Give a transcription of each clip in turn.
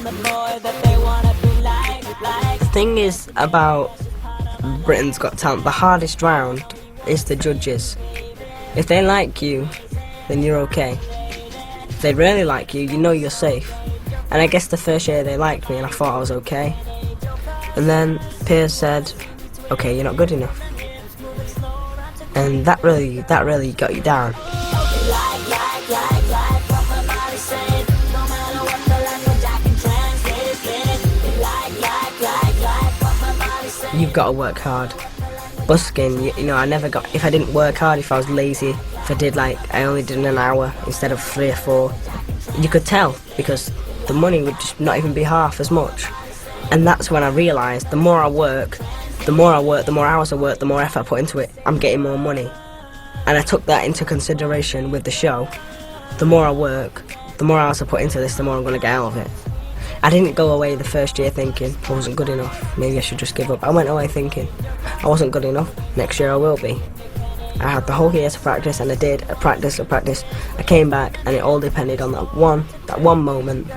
The thing is about Britain's Got Talent, the hardest round is the judges. If they like you, then you're okay. If they really like you, you know you're safe. And I guess the first year they liked me and I thought I was okay. And then Piers said, okay, you're not good enough. And that really got you down. You've got to work hard. Busking, you know, if I didn't work hard, if I was lazy, if I only did an hour instead of 3 or 4, you could tell, because the money would just not even be half as much. And that's when I realised the more hours I work, the more effort I put into it, I'm getting more money. And I took that into consideration with the show. The more I work, the more hours I put into this, the more I'm going to get out of it. I didn't go away the first year thinking I wasn't good enough, maybe I should just give up. I went away thinking I wasn't good enough, next year I will be. I had the whole year to practice, and I did. I practiced. I came back, and it all depended on that one moment.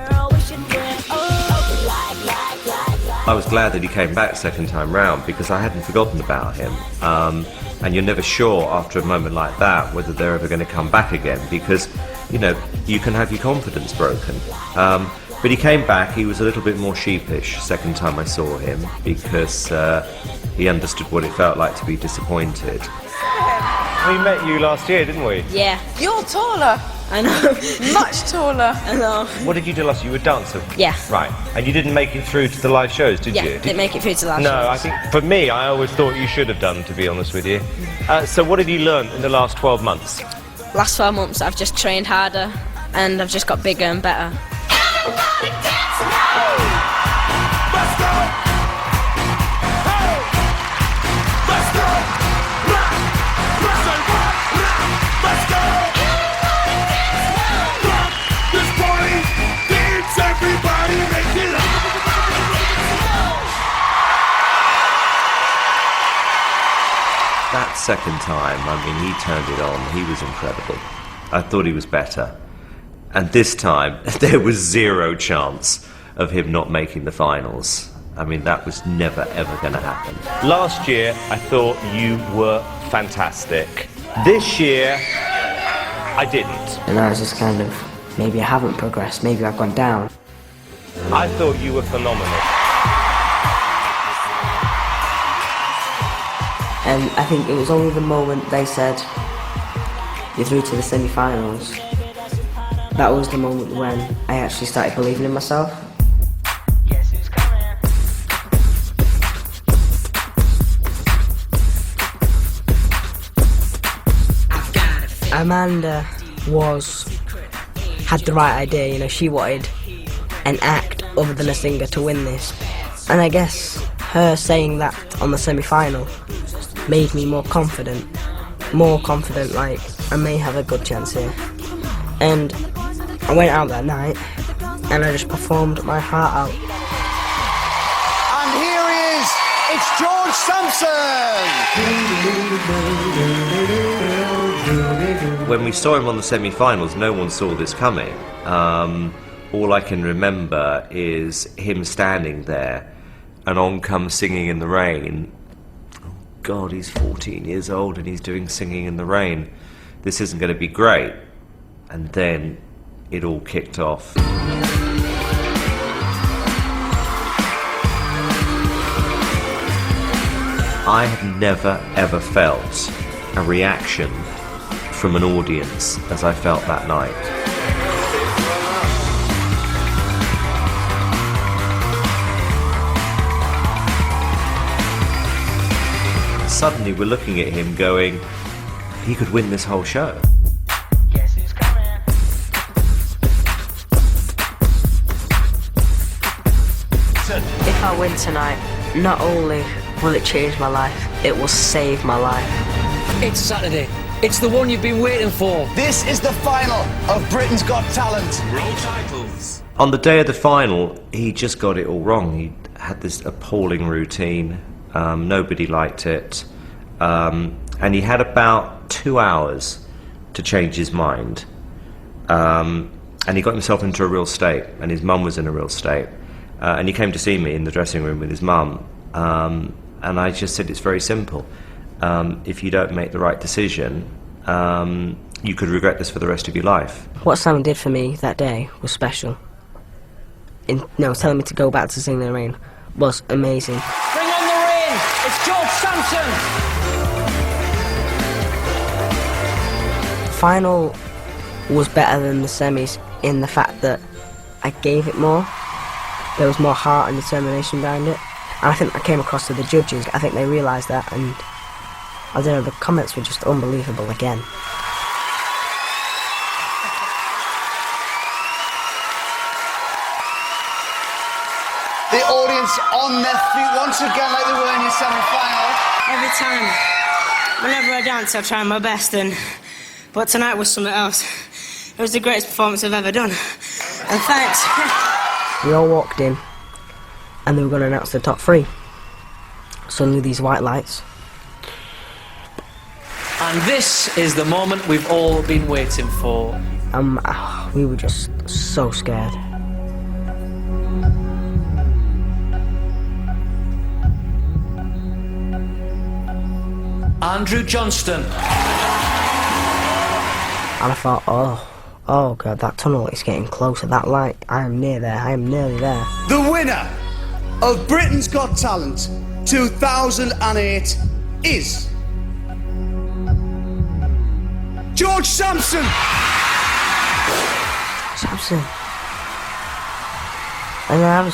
I was glad that he came back second time round, because I hadn't forgotten about him. And you're never sure after a moment like that whether they're ever going to come back again, because, you know, you can have your confidence broken. But he came back. He was a little bit more sheepish second time I saw him, because he understood what it felt like to be disappointed. We met you last year, didn't we? Yeah. You're taller. I know. Much taller. I know. What did you do last year? You were a dancer? Yeah. Right. And you didn't make it through to the live shows, did you? Yeah, didn't make it through to the last No, shows. I think, for me, I always thought you should have done, to be honest with you. So what have you learned in the last 12 months? Last 12 months I've just trained harder, and I've just got bigger and better. That second time, I mean, he turned it on. He was incredible. I thought he was better. And this time, there was 0 chance of him not making the finals. I mean, that was never, ever going to happen. Last year, I thought you were fantastic. This year, I didn't. And I was just kind of, maybe I haven't progressed, maybe I've gone down. I thought you were phenomenal. And I think it was only the moment they said, you're through to the semi-finals. That was the moment when I actually started believing in myself. Amanda had the right idea, you know, she wanted an act other than a singer to win this. And I guess her saying that on the semi-final made me more confident, like, I may have a good chance here. And I went out that night, and I just performed my heart out. And here he is, it's George Sampson! When we saw him on the semi-finals, no one saw this coming. All I can remember is him standing there, and on comes Singing in the Rain. God, he's 14 years old and he's doing Singing in the Rain. This isn't going to be great. And then it all kicked off. I have never ever felt a reaction from an audience as I felt that night. Suddenly we're looking at him going, he could win this whole show. If I win tonight, not only will it change my life, it will save my life. It's Saturday. It's the one you've been waiting for. This is the final of Britain's Got Talent. World titles. On the day of the final, he just got it all wrong. He had this appalling routine. Nobody liked it. And he had about 2 hours to change his mind. And he got himself into a real state, and his mum was in a real state. and he came to see me in the dressing room with his mum, and I just said it's very simple. If you don't make the right decision, you could regret this for the rest of your life. What Simon did for me that day was special. Telling me to go back to Sing in the Rain was amazing. Bring on the rain! It's George Sampson! The final was better than the semis in the fact that I gave it more. There was more heart and determination behind it. And I think that came across to the judges. I think they realised that, and I don't know, the comments were just unbelievable again. The audience on their feet once again like they were in your semi-final. Every time, whenever I dance, I try my best, but tonight was something else. It was the greatest performance I've ever done, and thanks. We all walked in, and they were going to announce the top 3. Suddenly these white lights. And this is the moment we've all been waiting for. We were just so scared. Andrew Johnston. And I thought, oh God, that tunnel is getting closer, that light, I am near there, I am nearly there. The winner of Britain's Got Talent 2008 is George Sampson. Sampson. And I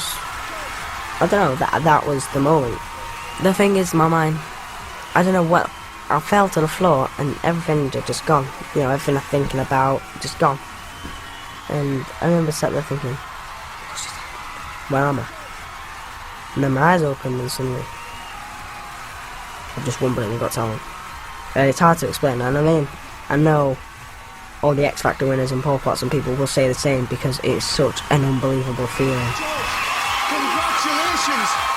don't know, that was the moment. The thing is, my mind, I don't know what, I fell to the floor and everything had just gone. Everything I'm thinking about, just gone. And I remember sat there thinking, where am I? And then my eyes opened and suddenly, I've just won Britain's Got Talent. And it's hard to explain, and I mean, I know all the X Factor winners and Pole Pots and people will say the same because it is such an unbelievable feeling. George, congratulations.